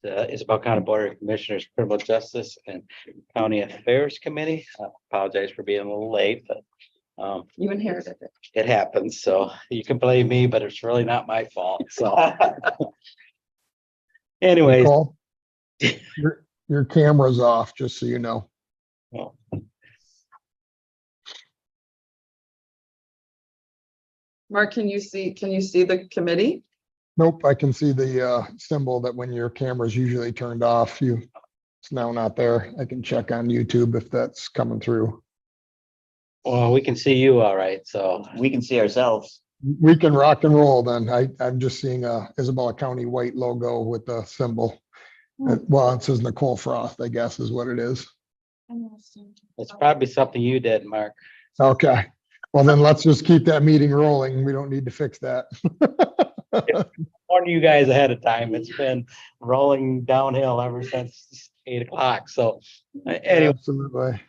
the Isabel County Board of Commissioners Criminal Justice and County Affairs Committee. I apologize for being a little late, but You inherited it. it happens. So you can blame me, but it's really not my fault. So anyways, Nicole, your camera's off, just so you know. well, Mark, can you see the committee? Nope, I can see the symbol that when your camera's usually turned off, it's now not there. I can check on YouTube if that's coming through. well, we can see you all right. So We can see ourselves. We can rock and roll then. I'm just seeing a Isabella County white logo with the symbol. Well, it says Nicole Frost, I guess is what it is. it's probably something you did, Mark. Okay, well then let's just keep that meeting rolling. We don't need to fix that. Warning you guys ahead of time. It's been rolling downhill ever since 8 o'clock. So anyway, Absolutely.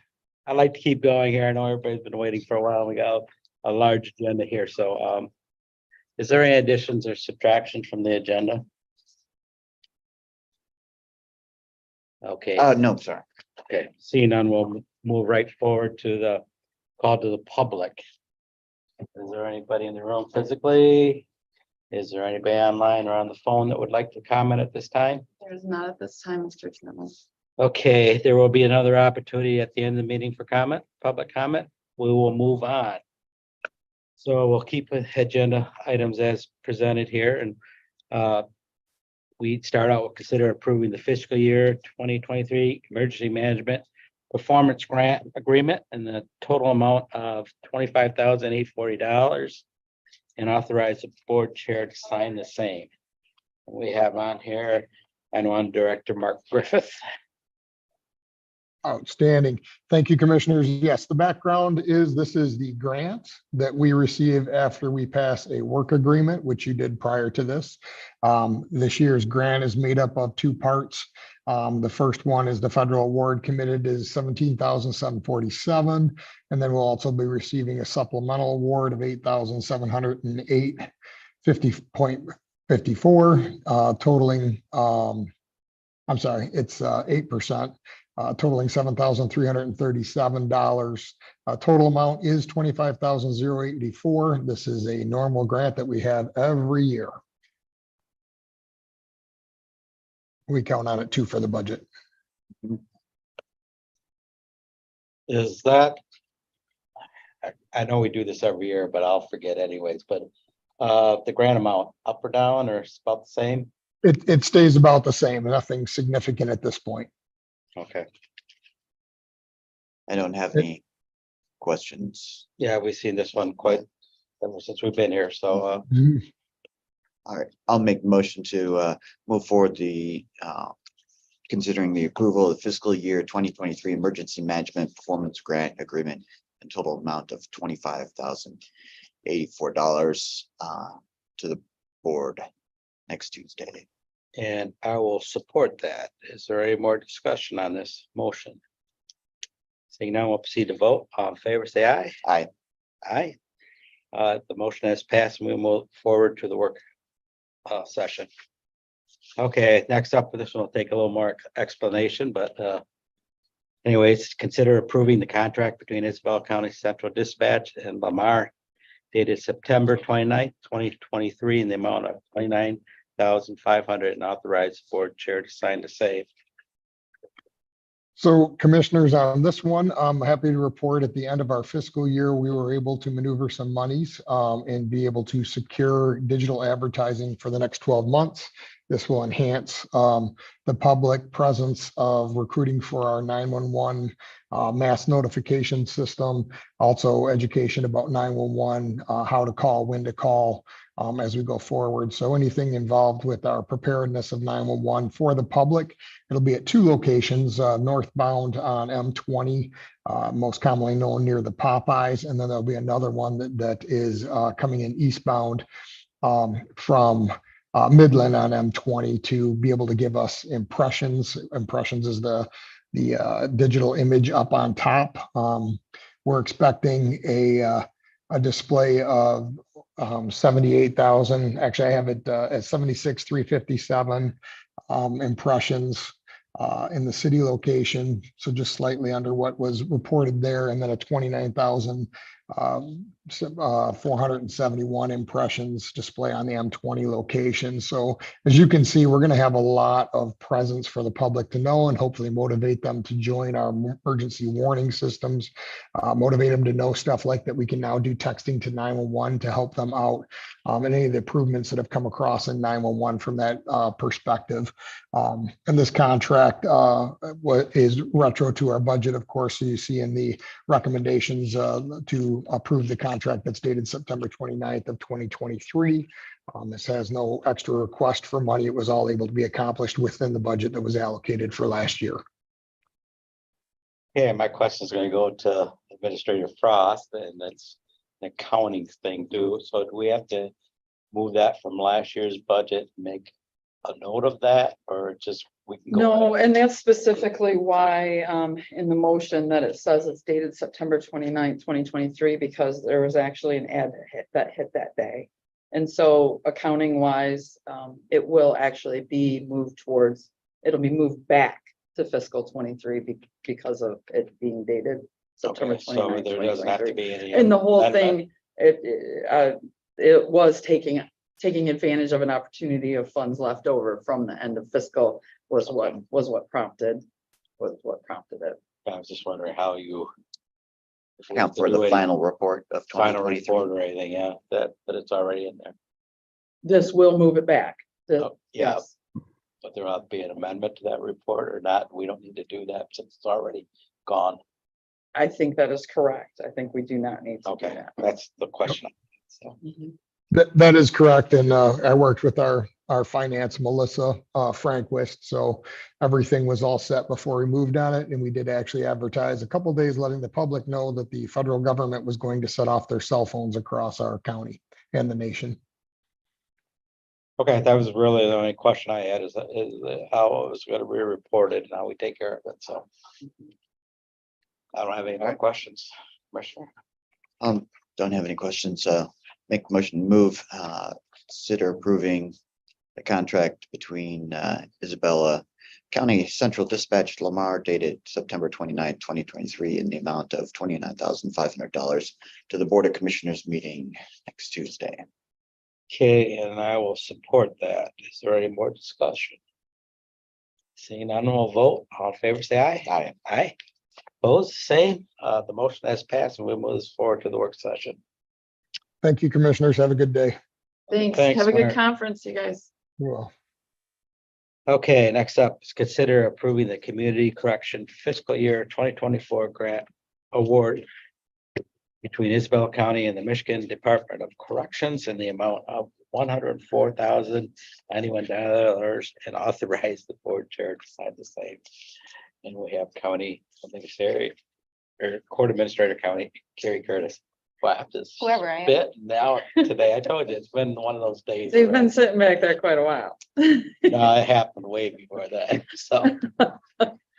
I'd like to keep going here. I know everybody's been waiting for a while. We got a large agenda here. So is there any additions or subtractions from the agenda? Okay, No, sorry. okay. Seeing none, we'll move right forward to the call to the public. Is there anybody in the room physically? Is there anybody online or on the phone that would like to comment at this time? There is not at this time, Mr. Chairman. Okay, there will be another opportunity at the end of the meeting for comment, public comment. We will move on. So we'll keep the agenda items as presented here and we start out with consider approving the fiscal year 2023 emergency management performance grant agreement and the total amount of $25,840 and authorize the board chair to sign the same. We have on here and on Director Mark Griffith. Outstanding. Thank you, commissioners. Yes, the background is this is the grant that we receive after we pass a work agreement, which you did prior to this. This year's grant is made up of two parts. The first one is the federal award committed is $17,747. And then we'll also be receiving a supplemental award of $8,708.50.54, totaling, I'm sorry, it's 8%. Totaling $7,337. Total amount is $25,084. This is a normal grant that we have every year. We count on it too for the budget. Is that, I know we do this every year, but I'll forget anyways, but the grant amount up or down or it's about the same? It stays about the same, nothing significant at this point. Okay, I don't have any questions. yeah, we've seen this one quite ever since we've been here, so All right, I'll make the motion to move forward the considering the approval of the fiscal year 2023 emergency management performance grant agreement and total amount of $25,084 to the board next Tuesday. and I will support that. Is there any more discussion on this motion? Seeing none, we'll proceed to vote. All in favor, say aye. Aye. Aye. The motion has passed and we'll move forward to the work session. Okay, next up, this one will take a little more explanation, but anyways, consider approving the contract between Isabel County Central Dispatch and Lamar dated September 29th, 2023 in the amount of $29,500 and authorize the board chair to sign the same. So commissioners, on this one, I'm happy to report at the end of our fiscal year, we were able to maneuver some monies and be able to secure digital advertising for the next 12 months. This will enhance the public presence of recruiting for our 911 mass notification system, also education about 911, how to call, when to call as we go forward. So anything involved with our preparedness of 911 for the public, it'll be at two locations, northbound on M20, most commonly known near the Popeyes, and then there'll be another one that is coming in eastbound from Midland on M20 to be able to give us impressions. Impressions is the digital image up on top. We're expecting a display of 78,000. Actually, I have it at 76,357. impressions in the city location. So just slightly under what was reported there, and then a 29,471 impressions display on the M20 location. So as you can see, we're going to have a lot of presence for the public to know and hopefully motivate them to join our emergency warning systems, motivate them to know stuff like that we can now do texting to 911 to help them out, and any of the improvements that have come across in 911 from that perspective. And this contract what is retro to our budget, of course. So you see in the recommendations to approve the contract that's dated September 29th of 2023. This has no extra request for money. It was all able to be accomplished within the budget that was allocated for last year. Okay, my question is gonna go to Administrator Frost, and that's an accounting thing too. So do we have to move that from last year's budget, make a note of that, or just we can go? No, and that's specifically why, in the motion that it says it's dated September 29th, 2023, because there was actually an ad that hit that day. And so accounting wise, it will actually be moved towards, it'll be moved back to fiscal 23 because of it being dated September Okay, so 29th, there doesn't have to 2023. be any. And the whole amendment. thing, it was taking advantage of an opportunity of funds left over from the end of fiscal was what prompted it. I was just wondering how you. if we Account for do the any final report of Final 2023. report or anything, yeah, that it's already in there. This will move it back. Oh, yeah. Yes. But there ought to be an amendment to that report or not. We don't need to do that since it's already gone. I think that is correct. I think we do not need to do Okay, that. that's the question. So, Mhm. That is correct. And I worked with our finance, Melissa Frankwist. So everything was all set before we moved on it. And we did actually advertise a couple days, letting the public know that the federal government was going to set off their cell phones across our county and the nation. okay, that was really the only question I had is how it was gonna be reported and how we take care of it, so. I don't have any more questions, Commissioner. Don't have any questions. Make a motion to move, consider approving the contract between Isabella County Central Dispatch Lamar dated September 29th, 2023 in the amount of $29,500 to the Board of Commissioners meeting next Tuesday. Okay, and I will support that. Is there any more discussion? Seeing none, we'll vote. All in favor, say aye. Aye. Aye. Opposed, same. The motion has passed and we'll move this forward to the work session. Thank you, commissioners. Have a good day. Thanks. Thanks, Have a good Mark. conference, you guys. Well. Okay, next up is consider approving the Community Correction Fiscal Year 2024 grant award between Isabella County and the Michigan Department of Corrections in the amount of $104,091 and authorize the board chair to sign the same. And we have county, secretary or court administrator, county, Carrie Curtis. Well, I have to Whoever I am. spit now today. I told you, it's been one of those days. They've where- been sitting back there quite a while. No, it happened way before that, so.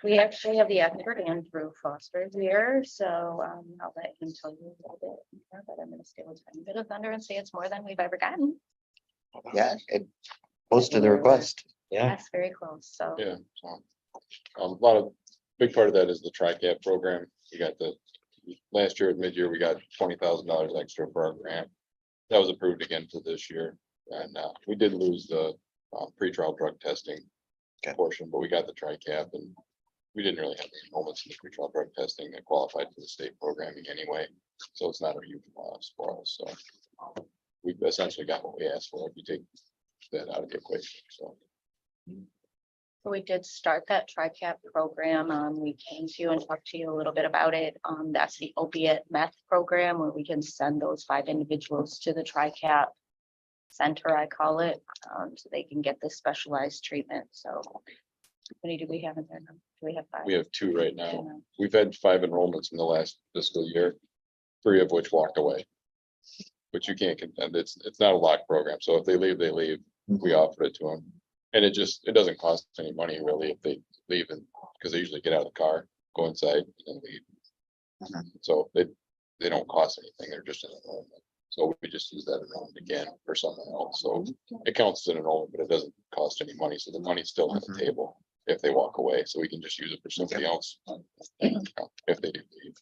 We actually have the expert Andrew Foster here, so I'll let him tell you a little bit more, but I'm gonna steal a tiny bit of thunder and say it's more than we've ever gotten. Yeah, it goes to the request. Yeah, That's very close, so. Yeah, so, a lot of, big part of that is the TRICAP program. We got last year at mid-year, we got $20,000 extra for our grant. That was approved again for this year, and we did lose the pretrial drug testing Okay. portion, but we got the TRICAP, and we didn't really have any enrollments in the pretrial drug testing that qualified for the state programming anyway, so it's not a huge loss for us, so we've essentially got what we asked for if you take that out of the equation, so. We did start that TRICAP program. We came to you and talked to you a little bit about it. That's the opiate meth program where we can send those 5 individuals to the TRICAP center, I call it, so they can get this specialized treatment. So how many do we have in there now? Do we have 5? We have 2 right now. Two. We've had 5 enrollments in the last fiscal year, 3 of which walked away. But you can't contend, it's not a locked program, so if they leave, they leave. We offered it to them. And it doesn't cost any money really if they leave, and because they usually get out of the car, go inside and then leave. Mhm. So they don't cost anything, they're just an enrollment. So we just use that enrollment again for something else. So it counts as an enrollment, but it doesn't cost any money. So the money's still at the table if they walk away. So we can just use it for somebody else. If they do leave.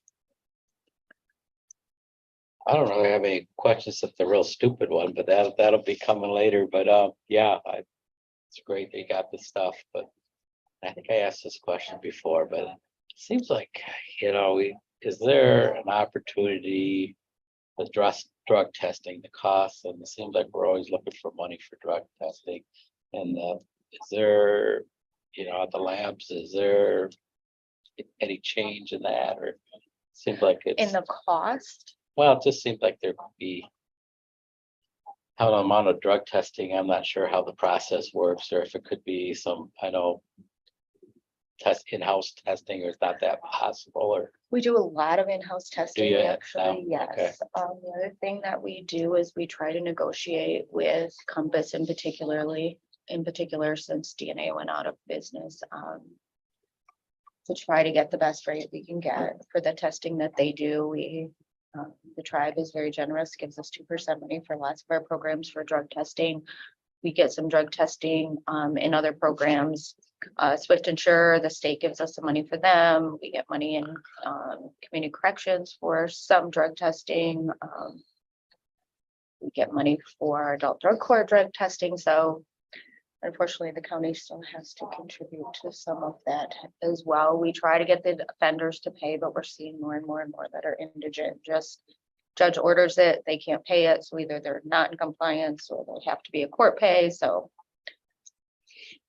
I don't really have any questions if the real stupid one, but that'll be coming later, but yeah, it's great they got this stuff, but I think I asked this question before, but it seems like, is there an opportunity with drug testing, the costs, and it seems like we're always looking for money for drug testing. And is there, at the labs, is there any change in that, or it seems like it's, In the cost, well, it just seems like there could be how the amount of drug testing, I'm not sure how the process works, or if it could be some, in-house testing, or is not that possible, or we do a lot of in-house testing, you? actually, No, okay. yes. The other thing that we do is we try to negotiate with Compass in particular, since DNA went out of business. To try to get the best rate we can get for the testing that they do. The tribe is very generous, gives us 2% money for lots of our programs for drug testing. We get some drug testing in other programs. Swift Insure, the state gives us some money for them. We get money in community corrections for some drug testing. We get money for adult drug court drug testing. So unfortunately, the county still has to contribute to some of that as well. We try to get the offenders to pay, but we're seeing more and more and more that are indigent. Just judge orders it, they can't pay it. So either they're not in compliance or they have to be a court pay. So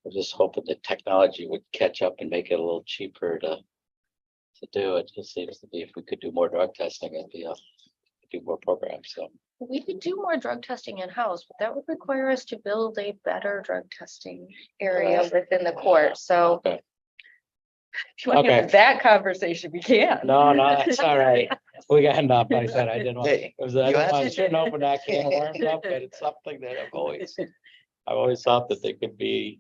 We're just hoping the technology would catch up and make it a little cheaper to do it. It seems to be if we could do more drug testing, it'd be do more programs. So we could do more drug testing in-house, but that would require us to build a better drug testing area within the court. So Okay. if you want to Okay. have that conversation, we can. no, that's all right. We got enough. Like I said, I didn't want, Hey, I shouldn't open that can of worms up, but it's something that I've always thought that there could be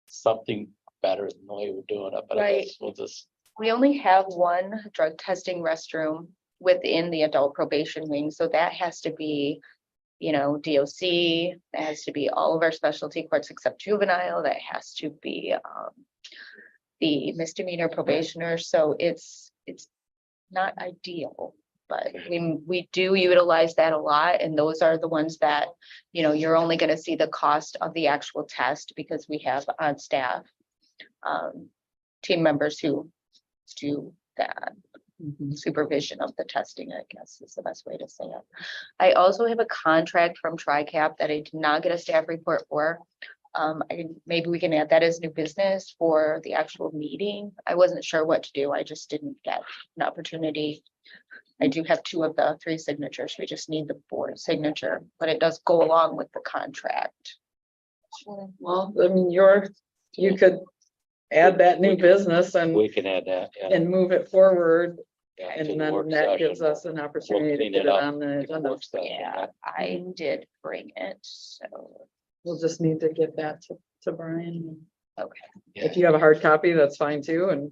something better than the way we're doing it, but I Right. guess we'll just, We only have one drug testing restroom within the adult probation wing, so that has to be, DOC, that has to be all of our specialty courts except juvenile, that has to be the misdemeanor probationers, so it's not ideal, but we do utilize that a lot, and those are the ones that, you're only gonna see the cost of the actual test because we have on staff team members who do that supervision of the testing, I guess is the best way to say it. I also have a contract from TRICAP that I did not get a staff report for. Maybe we can add that as new business for the actual meeting. I wasn't sure what to do. I just didn't get an opportunity. I do have 2 of the 3 signatures. We just need the board signature, but it does go along with the contract. Well, I mean, you could add that new business and we can add that. Yeah, move it forward. yeah, to And the then work that gives session. us an opportunity to clean get it it up. on the Get the agenda. work session. Yeah, I did bring it, so, We'll just need to get that to Brian. okay. If you have a hard copy, that's fine too, and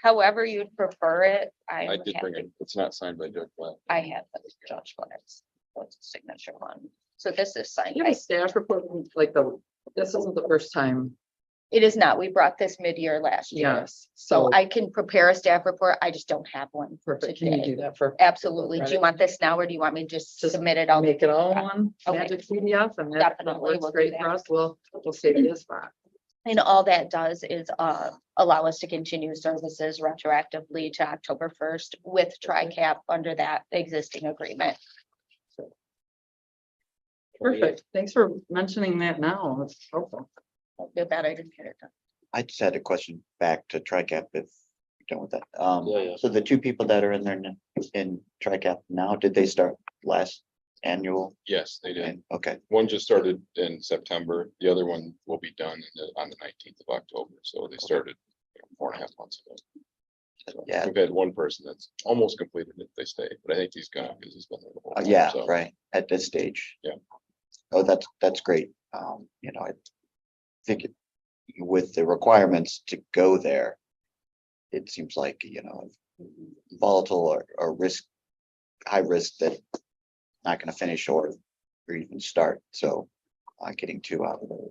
However you'd prefer it, I did bring it. It's not signed by Judge Black. I have the judge one, it's the signature one. So this is signed you have by, a staff report, this isn't the first time. it is not, we brought this mid-year last year. Yes, So so I can prepare a staff report, I just don't have one perfect. Can you today. do that for? Absolutely. Do you want this now or do you want me to just Just submit it? I'll Make it all one Okay. magic PDF and that Definitely, works we'll do great that. for us. We'll save you a spot. And all that does is allow us to continue services retroactively to October 1st with TRICAP under that existing agreement. Perfect. Thanks for mentioning that now. It's helpful. Feel bad I didn't get it done. I just had a question back to TRICAP if you're done with that. Yeah. So the 2 people that are in there in TRICAP now, did they start last annual? Yes, they did. And okay, One just started in September. The other one will be done on the 19th of October. So they started 4.5 months ago. So Yeah. We've had one person that's almost completed if they stay, but I think he's gonna because he's been there. the whole time, yeah, so. right, at this stage. Yeah. Oh, that's great. I think with the requirements to go there, it seems like, volatile or high risk that not gonna finish or even start, so. Getting two out of there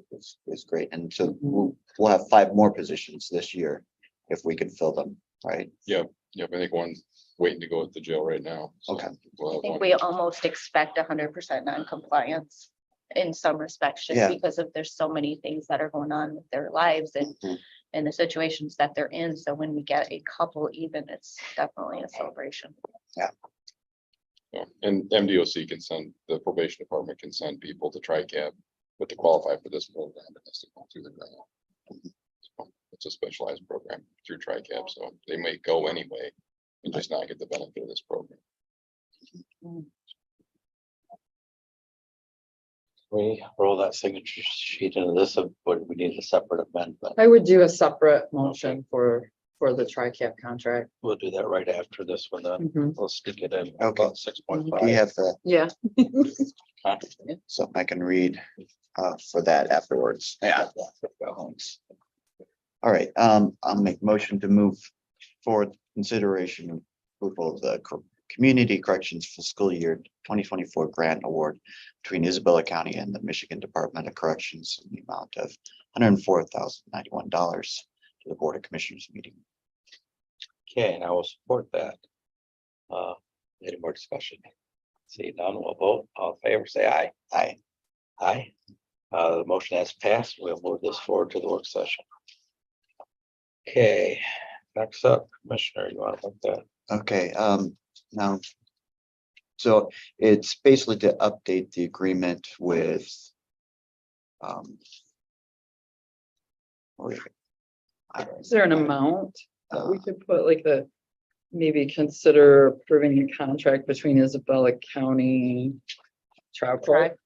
is great, and so we'll have 5 more positions this year if we can fill them, right? Yep, I think one's waiting to go at the jail right now. so Okay. we'll I have think one. we almost expect 100% non-compliance in some respects, just Yeah. because of there's so many things that are going on with their lives Mhm. and the situations that they're in. So when we get a couple even, it's definitely a celebration. Yeah, and MDOC can send, the probation department can send people to TRICAP, but to qualify for this program, it has to go through the grant. So it's a specialized program through TRICAP, so they may go anyway and just not get the benefit of this program. We roll that signature sheet into this, but we need a separate amendment. I would do a separate motion for the TRICAP contract. We'll do that right after this one, then Mhm. we'll stick it in. Okay. About 6.5. Do you have the, Yeah. something I can read for that afterwards? Yeah. All right, I'll make motion to move forward consideration of approval of the Community Corrections Fiscal Year 2024 Grant Award between Isabella County and the Michigan Department of Corrections in the amount of $104,091 to the Board of Commissioners meeting. Okay, and I will support that. Any more discussion? See none, we'll vote. All in favor, say aye. Aye. Aye. The motion has passed. We'll move this forward to the work session. Okay, next up, Commissioner, you want to look that? Okay, now. So it's basically to update the agreement with. where is it? Is there an amount that we Uh, could put like maybe consider approving a contract between Isabella County, trial court?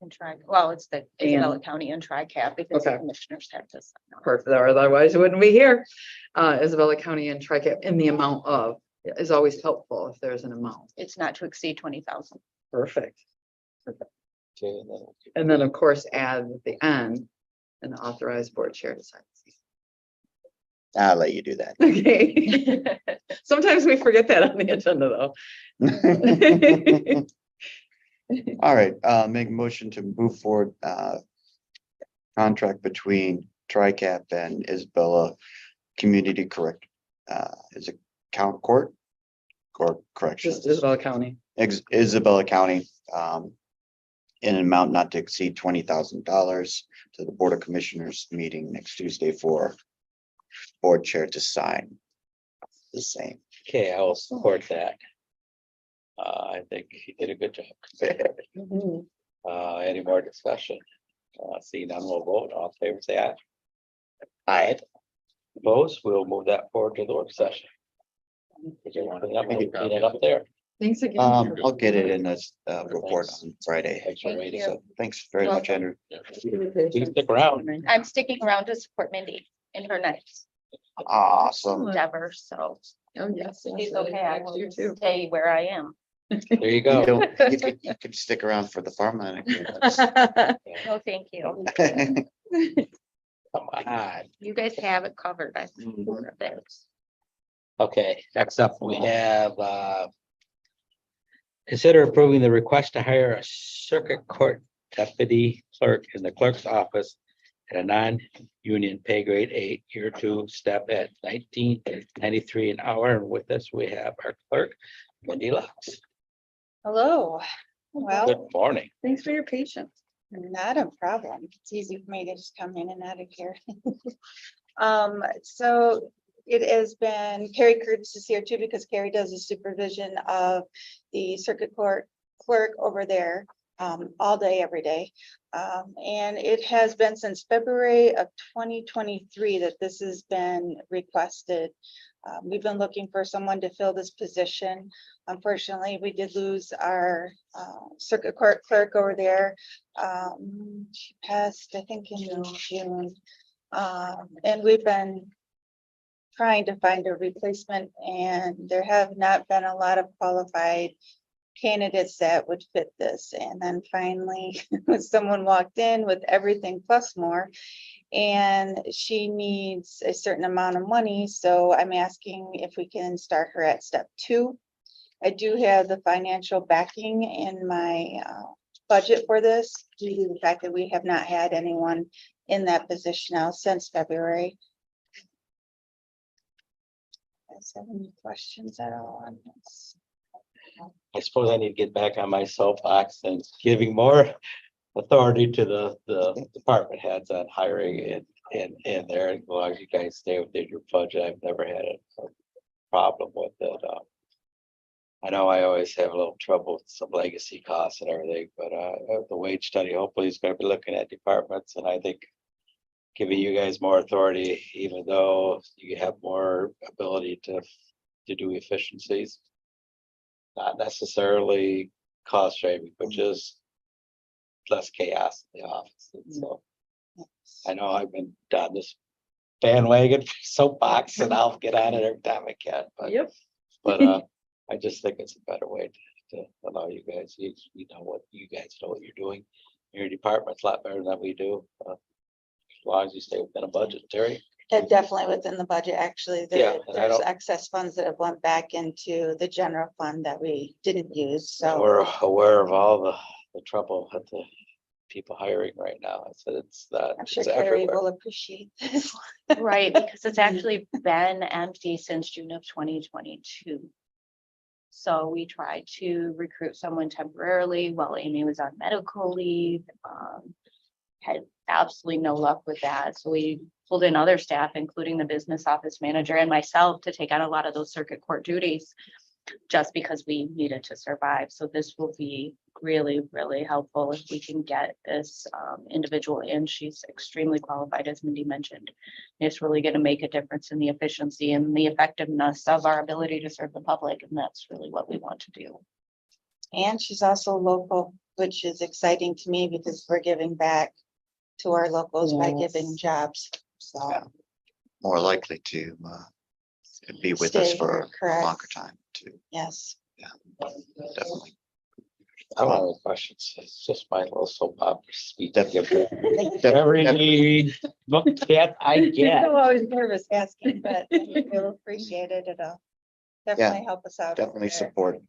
And try, well, it's the Isabella And- County and TRICAP because the Okay. commissioners have to. sign off. Perfect, or otherwise it wouldn't be here. Isabella County and TRICAP in the amount of is always helpful if there's an amount. It's not to exceed 20,000. Perfect. Okay, and then- And then, of course, add at the end an authorized board chair to sign. I'll let you do that. Okay. Sometimes we forget that on the agenda, though. All right, make a motion to move forward, contract between TRICAP and Isabella Community Correct, is it court? Court corrections. Just Isabella County. Isabella County, in an amount not to exceed $20,000 to the Board of Commissioners meeting next Tuesday for board chair to sign the same. Okay, I will support that. I think he did a good job. Any more discussion? See none, we'll vote. All in favor, say aye. Aye. Opposed, we'll move that forward to the work session. Did you want it up there? Thanks again. I'll get it in this report on Friday. Thanks for Thank reading. you. So thanks very much, Andrew. Please stick around. I'm sticking around to support Mindy in her next Awesome. endeavor, so Oh, yes. she's okay. I will You too. stay where I am. There you You go. don't, you could stick around for the farmland. No, thank you. Come on. You guys have it covered. I'm Mhm. sure of it. Okay, next up, we have consider approving the request to hire a circuit court deputy clerk in the clerk's office at a non-union pay grade 8, year 2, step at $19.93 an hour. And with this, we have our clerk, Wendy Lux. Hello. Well, Good morning. thanks for your patience. Not a problem. It's easy for me to just come in and out of here. So it has been, Carrie Curtis is here too, because Carrie does the supervision of the circuit court clerk over there all day, every day. And it has been since February of 2023 that this has been requested. We've been looking for someone to fill this position. Unfortunately, we did lose our circuit court clerk over there. She passed, I think, in June. And we've been trying to find a replacement, and there have not been a lot of qualified candidates that would fit this. And then finally, someone walked in with everything plus more, and she needs a certain amount of money. So I'm asking if we can start her at step 2 I do have the financial backing in my budget for this, due to the fact that we have not had anyone in that position now since February. Guys have any questions at all on this? I suppose I need to get back on my soapbox and giving more authority to the department heads on hiring and there, as long as you guys stay within your budget, I've never had a problem with it. I know I always have a little trouble with some legacy costs and everything, but the wage study hopefully is gonna be looking at departments, and I think giving you guys more authority, even though you have more ability to do efficiencies. Not necessarily cost saving, but just less chaos in the office. And so I know I've been down this bandwagon soapbox and I'll get on it every time I can, Yep. but I just think it's a better way to allow you guys, you know what, you guys know what you're doing. Your department's a lot better than we do. As long as you stay within a budget, Terry. Definitely within the budget, actually. Yeah, and I There's don't- excess funds that have went back into the general fund that we didn't use, so. We're aware of all the trouble with the people hiring right now. I said it's that. I'm sure it's Carrie everywhere. will appreciate this. Right, because it's actually been empty since June of 2022. So we tried to recruit someone temporarily while Amy was on medical leave. Had absolutely no luck with that. So we pulled in other staff, including the business office manager and myself, to take on a lot of those circuit court duties just because we needed to survive. So this will be really, really helpful if we can get this individual in. She's extremely qualified, as Mindy mentioned. It's really going to make a difference in the efficiency and the effectiveness of our ability to serve the public. And that's really what we want to do. And she's also local, which is exciting to me because we're giving back to our locals by Yes. giving jobs, so. Yeah. More likely to be with us Stay for here, a correct. longer time too, Yes. definitely. I don't have any questions. It's just my little soapbox speech. Definitely. Every look that I get. I'm always nervous asking, but we'll appreciate it. It'll definitely help us out. over Definitely there. support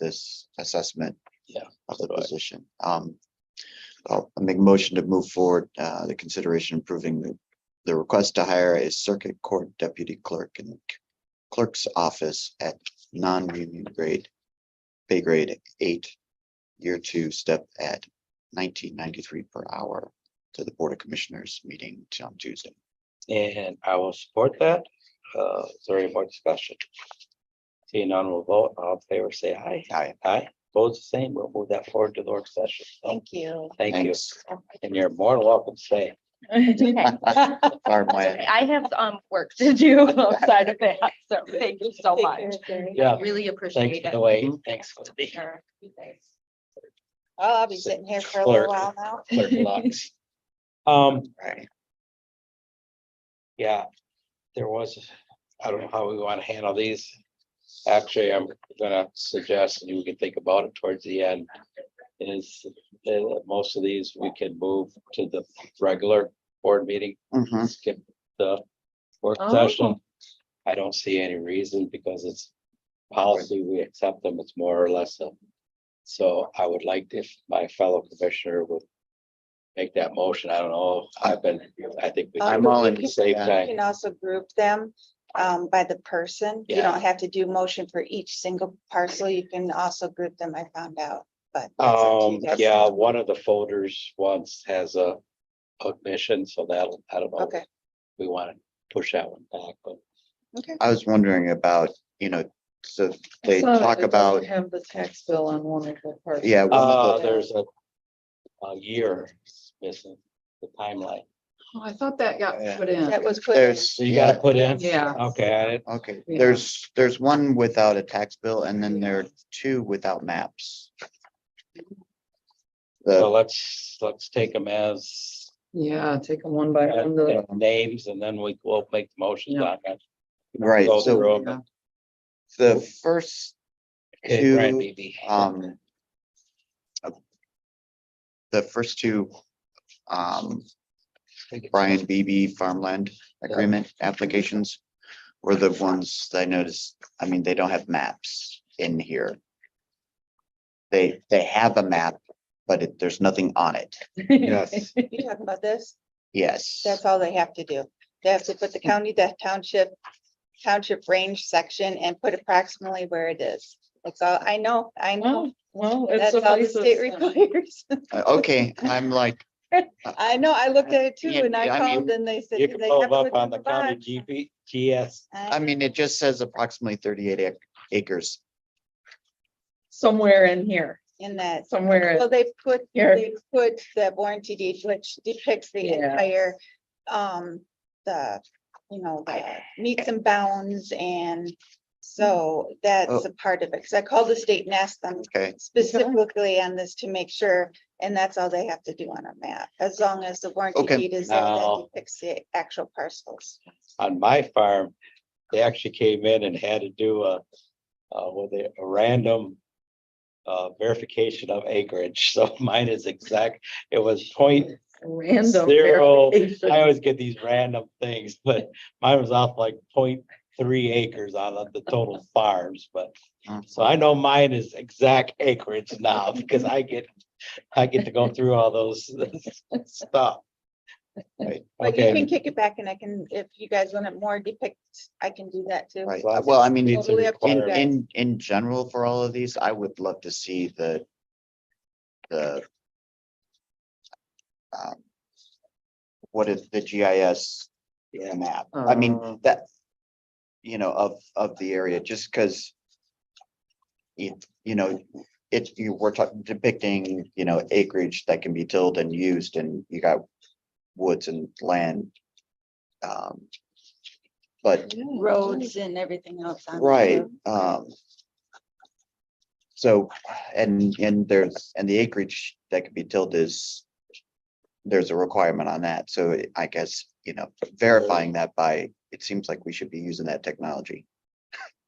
this assessment. Yeah, Of the so I- position. I'll make a motion to move forward, the consideration approving the request to hire a circuit court deputy clerk in the clerk's office at non-union grade, pay grade 8, year 2, step at 19.93 per hour to the Board of Commissioners meeting on Tuesday. And I will support that. Is there any more discussion? Seeing none, we'll vote. All in favor, say aye. Aye. Aye. Vote the same. We'll move that forward to the work session. So, Thank you. thank you. Thanks. And you're more than welcome to stay. Farmland. I have work to do outside of that. So thank you so Take much. care, Carrie. Yeah. Really Thanks appreciate for it. the wait. Thanks for the Sure. Thanks. Oh, I'll be sitting here for a little while now. clerk locks. Right. Yeah, there was, I don't know how we want to handle these. Actually, I'm gonna suggest, and you can think about it towards the end, is most of these we can move to the regular board meeting, Mhm. skip the work Oh. session. I don't see any reason because it's policy, we accept them, it's more or less. So I would like if my fellow commissioner would make that motion. I don't know, I think. we I'm should all at in. the same You time. can also group them by the person. You Yeah. don't have to do motion for each single parcel. You can also group them, I found out, but. that's up to you guys. Yeah, one of the folders once has a mission, so that'll, I don't know. Okay, We want to push that one back, but okay. I was wondering about, so they talk about, Have the tax bill on one of the parts. yeah. one of the- there's a year missing, the timeline. Oh, I thought that got Yeah. put in. That was put in. There's, So you gotta put in? Yeah. Okay, okay, Yeah. there's one without a tax bill and then there are 2 without maps. so The, let's take them as Yeah, take them one by one. names and then we'll make the motions Yeah. on that. right, Go so through 'em. the first Okay, Brian, two, Beebe. the first 2, Brian Beebe farmland agreement applications. were the ones that I noticed, I mean, they don't have maps in here. They have a map, but there's nothing on it. Yes. You talking about this? Yes. That's all they have to do. They have to put the county, the township range section and put approximately where it is. That's all. I know. Well, it That's all the state suffices. requires. Okay, I'm like, I know. I looked at it too Yeah, and I I called mean, and they said. You "Do can they pull have them up what's on in the county box?" GS. I mean, it just says approximately 38 acres. Somewhere in here, In that. somewhere. Well, Here. they put the warranty deed, which depicts the Yeah. entire, the, the meets and bounds and so that's Oh. a part of it. Cause I called the state and asked them Okay, specifically on this to make sure, and that's all they have to do on a map. As long as the warranty Okay. deed is there, that Now- depicts the actual parcels. On my farm, they actually came in and had to do a random verification of acreage. So mine is exact. It was point Random. zero. verification. I always get these random things, but mine was off like 0.3 acres on the total farms, but. So I know mine is exact acreage now because I get to go through all those stuff. Right, But you can okay. kick it back and I can, if you guys want it more depict, I can do that too. right. Well, Well, I mean, Needs to Totally up to you require- guys. in general, for all of these, I would love to see the what is the GIS Yeah. map? I mean, Uh. that, of the area, just because we're talking depicting, acreage that can be tilled and used and you got woods and land. But Roads and everything else. on there. right, so, and the acreage that can be tilled there's a requirement on that, so I guess, verifying that it seems like we should be using that technology.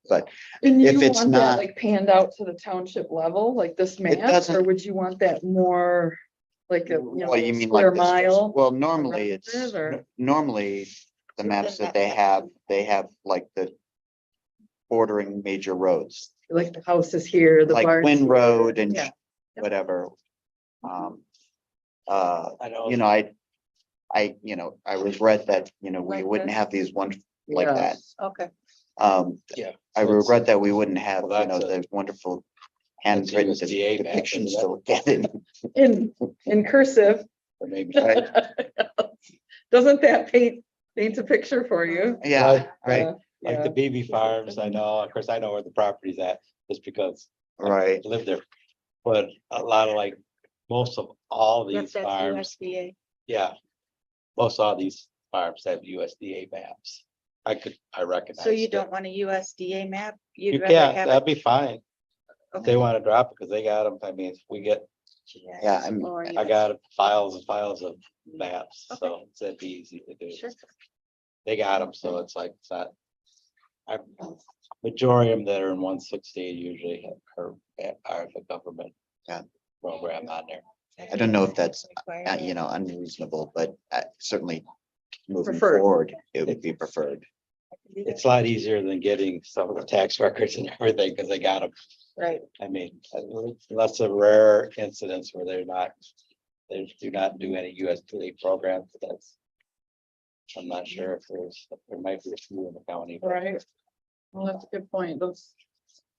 But And if you it's want that not- like panned out to the township level, like this map, doesn't- or would you want that more? Like a, What do you mean square like this? mile? Well, normally around it's, it, or- normally the maps that they have like the bordering major roads, Like the house is here, the like barn. Quinn Road and Yeah. whatever. I know. I regret that, we Like wouldn't this? have these ones like Yeah. that. Okay. Yeah. I regret that we wouldn't have, Well, that's the wonderful that's handwritten USDA map, depictions isn't to look at it. In cursive. Or maybe. Right. Doesn't that paint a picture for you? Yeah, right, Like the BB Farms, I know, of course, I know where the property's at, just because right. I live there. But a lot of most of all Yep, these that's farms, USDA. yeah. Most all these farms have USDA maps. I recognize. So you it. don't want a USDA map? You You'd rather can't, have that'd it. be fine. If they want to drop it, because they got them, I mean, if we get, Yeah, I mean, Or I got files and files of maps, Okay. so it'd be easy to do. Sure. They got them, so it's not. I, majority of them that are in 168 usually are the government. Yeah. Program on there. I don't know if that's, Required. unreasonable, but certainly moving Preferred. forward, it would be preferred. It's a lot easier than getting some of the tax records and everything, because they got them. Right. I mean, unless a rare incidents where they do not do any USDA programs, that's. I'm not sure if there might be a few in the county. but Right. Well, that's a good point. Those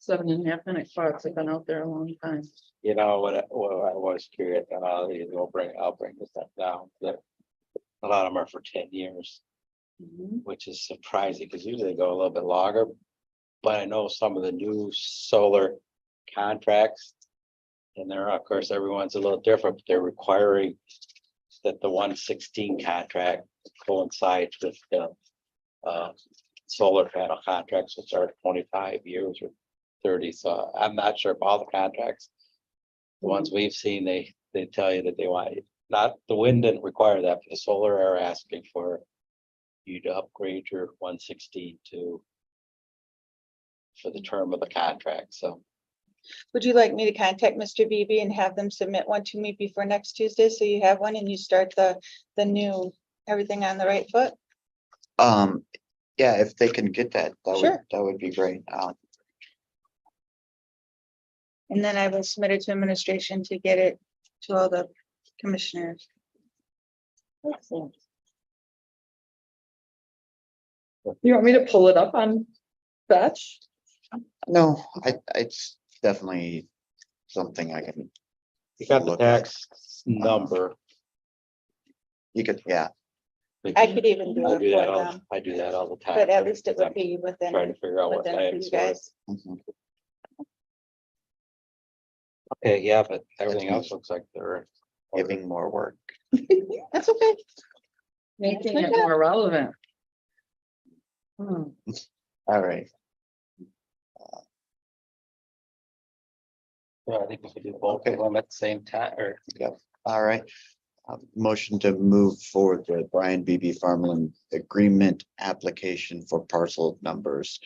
7.5 minute spots have been out there a long time. You know, what I was curious, and I'll bring this up down, that a lot of them are for 10 years, which is surprising, because usually they go a little bit longer. But I know some of the new solar contracts, and they're, of course, everyone's a little different, but they're requiring that the 116 contract coincides with the solar panel contracts, which are 25 years or 30. So I'm not sure if all the contracts, the ones we've seen, they tell you that they want, not, the wind didn't require that, but the solar are asking for you to upgrade your 116 for the term of the contract, so. Would you like me to contact Mr. Beebe and have them submit one to me before next Tuesday? So you have one and you start the new, everything on the right foot? Yeah, if they can get that, Sure. that would be great. And then I will submit it to administration to get it to all the commissioners. You want me to pull it up on Fetch? No, it's definitely something I can, You got the Look at. tax number. you could, yeah, I could even do I it do for that all, them, I do that all the time. but at least it I'm would be Trying within, to figure out what within I for am. you guys. mhm. Okay, yeah, but everything else looks like they're. Giving more work. That's okay. Making it more relevant. Hmm. All right, Yeah, I think we could do both of them at the same time, or, all right. Motion to move forward with Brian BB Farmland agreement application for parcel numbers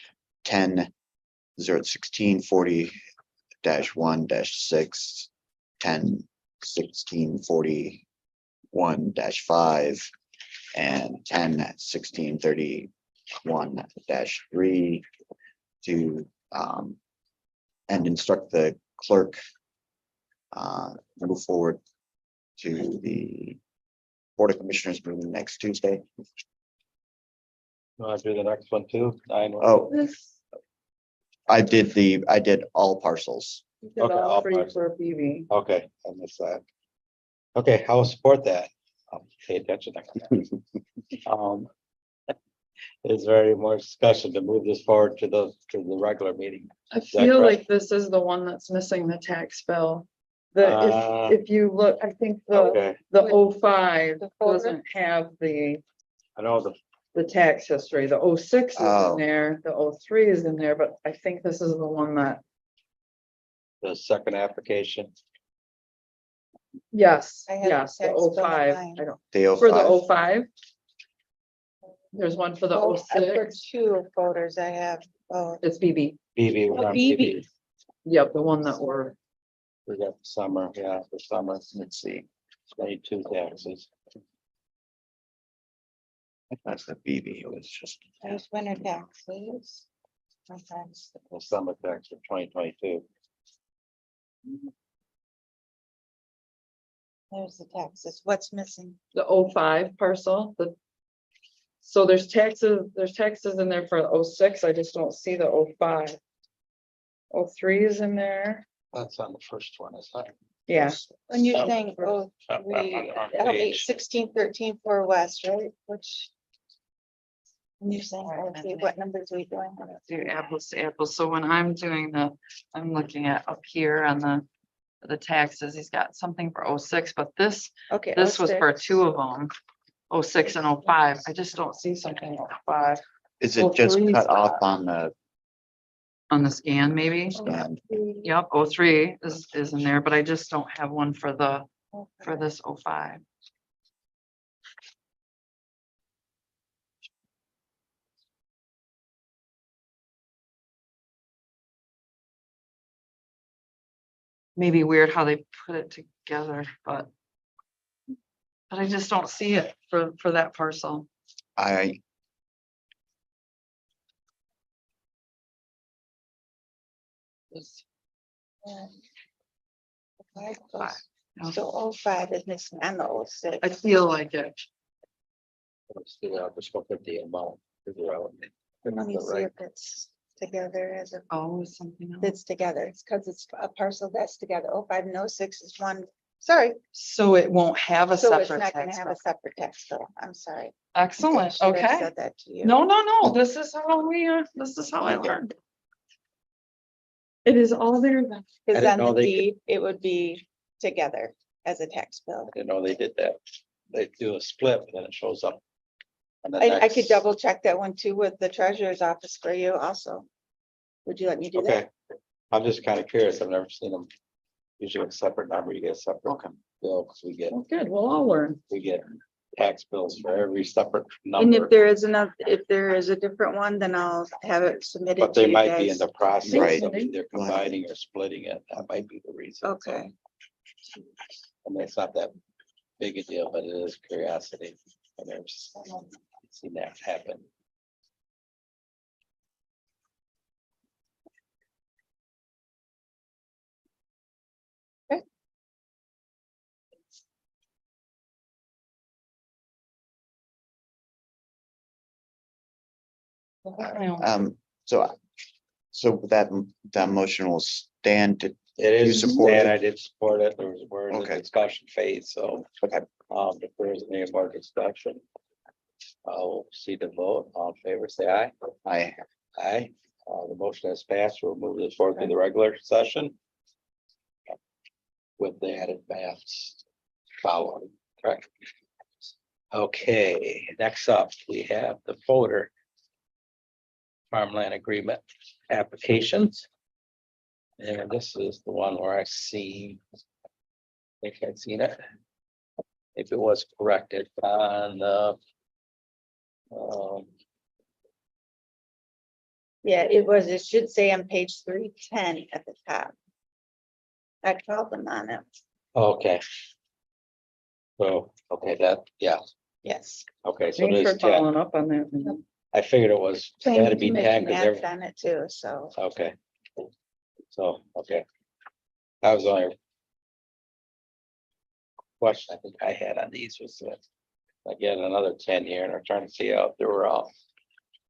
10-01640-1-6, 10-1641-5, and 10-1631-3 to and instruct the clerk move forward to the Board of Commissioners meeting next Tuesday. want to do the next one too? Oh, This, I did all parcels. you did Okay, all all three parts. for BB. Okay, I missed that. Okay, I will support that. I'll pay attention next time. Is there any more discussion to move this forward to the regular meeting? I that feel correct? like this is the one that's missing the tax bill. The, Uh, if you look, I think the, Okay, the 05 The folder? doesn't have the I know the tax history. The 06 is Oh. in there, the 03 is in there, but I think this is the one that, the second application, yes, I have the yes, the tax bill 05. online. I don't, The for the 05. 05. There's one for the Oh, for 06. two photos I have, oh, It's BB. BB, we're Oh, on BB. BB. Yep, the one that we're, We got the summer, yeah, the summer, let's see, 22 taxes. That's the BB. It was just. there's winter taxes. Sometimes. The summer tax for 2022. There's the taxes. What's missing? the 05 parcel, so there's taxes in there for 06. I just don't see the 05. 03 is in there. That's on the first one, is that? Yeah, When you Oh, think, oh, on page. 1613 for West, right? Which. When you're saying, okay, what numbers are we doing? do apples to apples. So when I'm doing I'm looking at up here on the taxes, he's got something for 06, but this Okay. was for 06. two of them. 06 and 05. I just don't see something 05 Is Well, it just three's cut off got- on the on the scan, maybe. scan? Yep, 03 is in there, but I just don't have one for this 05. Maybe weird how they put it together, but I just don't see it for that parcel. I, It's Five five. plus- No, So 05 is missing and the 06. I feel like it. Let's do that, let's go put the amount. Figure out. Let me the see right- if it's together as a, Oh, something else. it's together. It's because it's a parcel that's together. 05 and 06 is one. Sorry. So it won't have a So it's separate not gonna tax have bill. a separate tax bill. I'm sorry. Excellent, I should have okay. Said that to you. No, this is how I learned. It is all there then. I Because didn't on know the they could- deed, it would be together as a tax bill. I didn't know they did that. They do a split, and then it shows up. on the I could next- double check that one too with the treasurer's office for you also. Would you let me do that? Okay, I'm just kind of curious, I've never seen them. Usually a separate number, you get a separate bill, because we get Good, we'll all learn. tax bills for every separate And if number. there is another, if there is a different one, then I'll have it submitted But to they you might be in guys. the process Right. of either combining or splitting it, that might be the reason. So, Okay, I mean, it's not that big a deal, but it is curiosity. I've never seen that happen. So that motion will stand to, It is, support and it? I did support it. We're in the Okay. discussion phase, so. Okay. If there is any more discussion. I'll see the vote. All in favor, say aye. I, Aye. The motion has passed. We'll move this forward to the regular session. With the added maths following, correct? Okay, next up, we have the folder. Farmland agreement applications. And this is the one where I see. I think I've seen it. If it was corrected on the. Yeah, it was, it should say on page 310 at the top. I called them on it. Okay. So, okay, that, yeah, Yes. okay, so Thanks there's for 10. following up on that. I figured it was, it had to Planning be 10 Commission because asked they're, on it too, so. okay. So, okay. That was the only. Question I think I had on these was that. Again, another 10 here, and I'm trying to see out, they were all.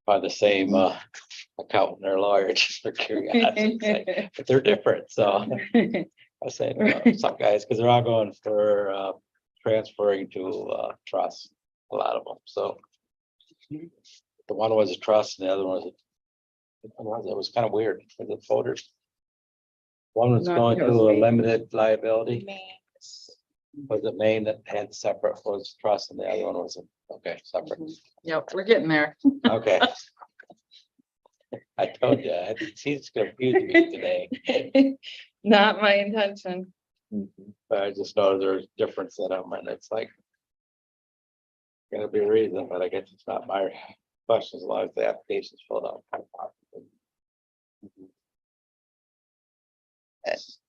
By the same accountant or lawyer, just for curiosity, but they're different, so. I said, some guys, because they're all going for transferring to trust, a lot of them, so. The one was a trust and the other one was. It was kind of weird for the voters. One was Not going yours, to a Maine. limited liability, Names. was it Maine that had separate was trust and the other one was, okay, separate, Yep, we're getting there. okay. I told you, she's confused me today, Not my intention. but I just know there's difference in them and it's like. Gonna be a reason, but I guess it's not my question as long as the application's filled out.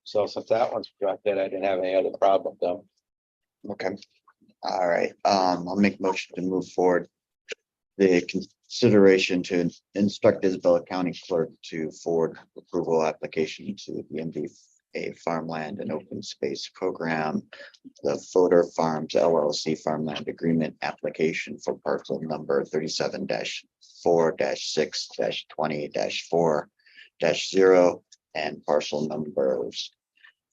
So since that one's corrected, I didn't have any other problem with them. okay. All right, I'll make a motion to move forward. The consideration to instruct Isabella County Clerk to forward approval application to the MDA Farmland and Open Space Program. The Fodor Farms LLC Farmland Agreement Application for parcel number 37-4-6-20-4-0 and parcel numbers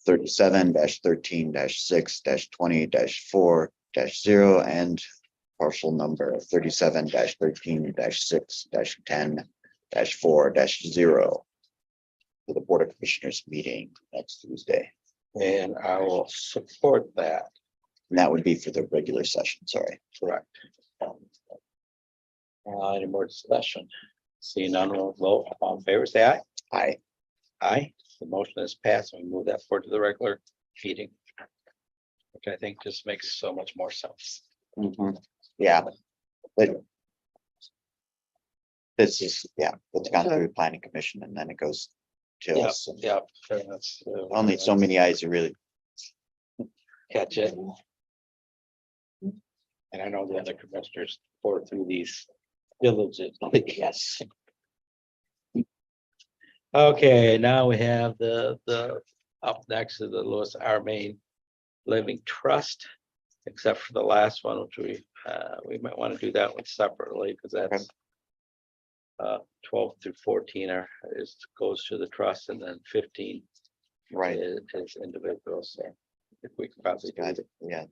37-13-6-20-4-0 and parcel number 37-13-6-10-4-0 for the Board of Commissioners meeting next Tuesday. And I will support that, And that would be for the regular session, sorry. correct. Any more discussion? Seeing none, we'll vote. All in favor, say aye. Aye. Aye. The motion is passed and we move that forward to the regular meeting. Which I think just makes so much more sense. Yeah. But this is, yeah, it's gone through the planning commission and then it goes to Yep, us. yep. That's, Only so many eyes are really, catch it. And I know the other commissioners pour through these diligently, yes. Okay, now we have the up next is the Lewis R. Main Living Trust. Except for the last one, which we might want to do that one separately, because that's 12 through 14 goes to the trust, and then 15 right, is individuals, so if we could probably do got it, it, yeah.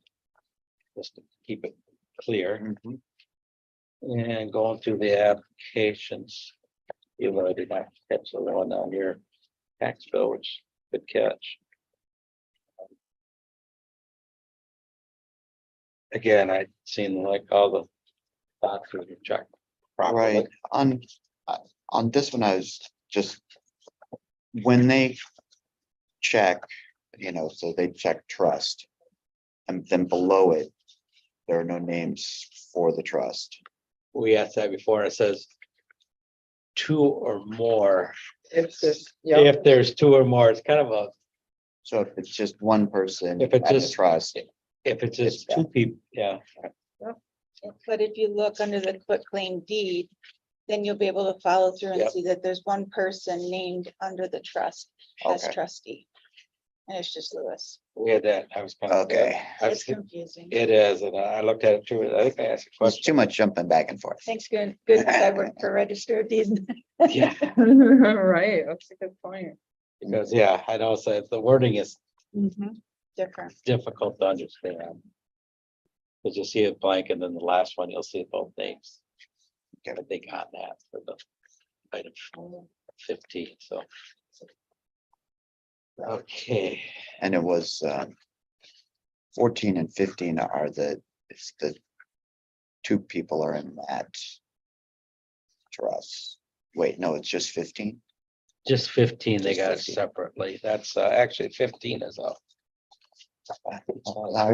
just to keep it clear. Mhm. And going through the applications. Even though I did not catch the one down here, tax bill, which good catch. Again, I'd seen like all the boxes were checked properly. Right, on this one, I was just, when they check, so they check trust. And then below it, there are no names for the trust. We asked that before, and it says 2 or more. It's just, yeah, If there's 2 or more, it's kind of a, So if it's just one person If at it's the just- trust, if it's just It's 2 people, yeah. But if you look under the quitclaim deed, then you'll be able to follow through and Yep. see that there's one person named under the trust as Okay. trustee. And it's just Lewis. We had that, I was kind of. Okay. It's confusing. It is, and I looked at it too, I think I asked a There's question. too much jumping back and forth. Thanks, goodness I work for Register of Deeds. Yeah, Right, that's a good point. because, yeah, I know, so the wording is Different. difficult to understand. Because you see it blank, and then the last one, you'll see both names. I think on that for the item 15, so. Okay, And it was 14 and 15 are it's the two people are in that trust. Wait, no, it's just 15. just 15, they Just got it 15. separately, that's actually 15 is up. I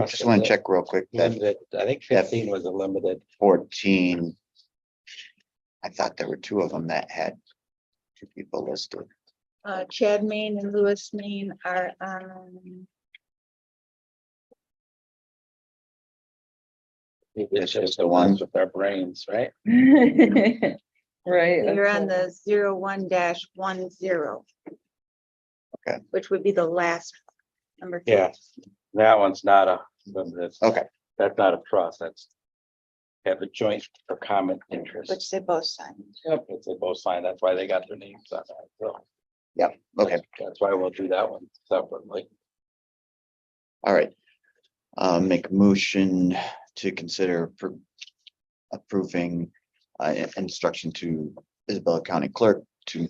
just want to check real quick that Limited, I think 15 was a limited. 14. I thought there were two of them that had two people listed. Chad Main and Lewis Main are It's just the the one. ones with their brains, right? Right. they're on that's the 01-10. Okay. Which would be the last number. two. Yeah, that one's not a limited. Okay. That's not a trust, that's. Have a joint or common interest. Which they both signed. Yep, it's they both signed, that's why they got their names on that, so. Okay. That's why we'll do that one separately. All right. Make a motion to consider approving instruction to Isabella County Clerk to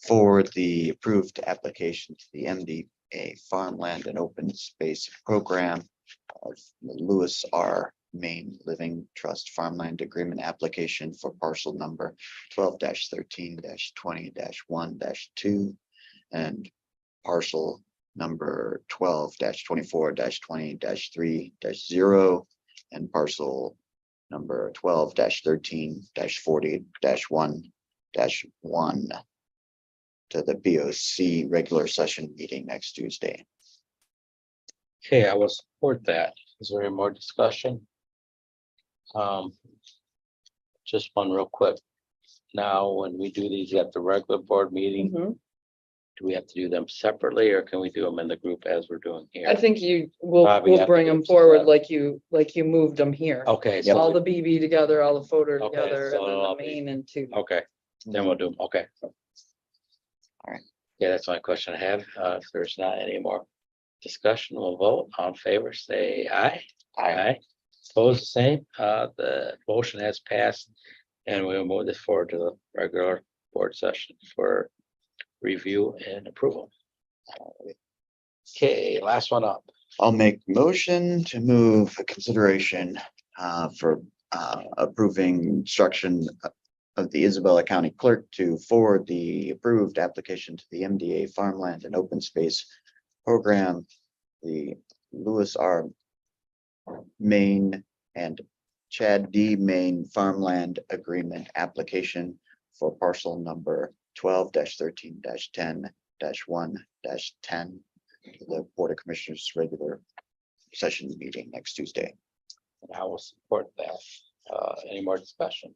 forward the approved application to the MDA Farmland and Open Space Program of the Lewis R. Main Living Trust Farmland Agreement application for parcel number 12-13-20-1-2 and parcel number 12-24-20-3-0 and parcel number 12-13-40-1-1 to the BOC regular session meeting next Tuesday. Okay, I will support that. Is there any more discussion? Just one real quick. Now, when we do these at the regular board meeting, Mhm. do we have to do them separately or can we do them in the group as we're doing here? I think we'll Bobby, we'll have bring to them do forward that. like you moved them here. Okay. Yep. All So, the BB together, all the photo Okay, together, so and then it'll the be- main and two. okay, then we'll do them, okay. All right. Yeah, that's my question I have. If there's not any more discussion, we'll vote. All in favor, say aye. Aye. Opposed, the same. The motion has passed. And we'll move this forward to the regular board session for review and approval. Okay, last one up. I'll make motion to move a consideration for approving instruction of the Isabella County Clerk to forward the approved application to the MDA Farmland and Open Space Program, the Lewis R. Main and Chad D. Main Farmland Agreement application for parcel number 12-13-10-1-10 to the Board of Commissioners regular session meeting next Tuesday. And I will support that. Any more discussion?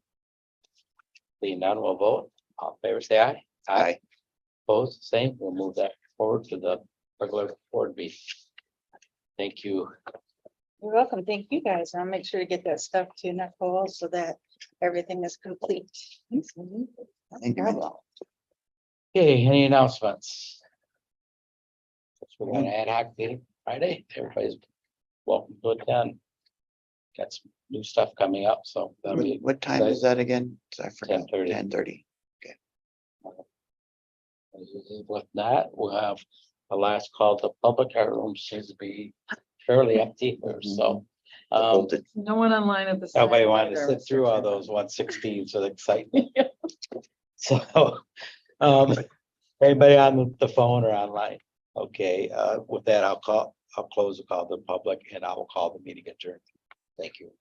Seeing none, we'll vote. All in favor, say aye. Aye. Opposed, same. We'll move that forward to the regular board meeting. Thank you. You're welcome. Thank you, guys. I'll make sure to get that stuff to Nicole so that everything is complete. Thank you. Okay, any announcements? We're gonna ad hoc meeting Friday. Everybody's welcome to attend. Got some new stuff coming up, so that'll be What time is that again? I forgot. 10:30. 10:30. with that. We'll have the last call to public. Our room seems to be fairly empty here, so. Bolted. No one online at the. Nobody same wanted to time, sit through all Mr. those 116s with excitement. So, anybody on the phone or online? Okay, with that, I'll close the call to the public and I will call the meeting adjourned. Thank you.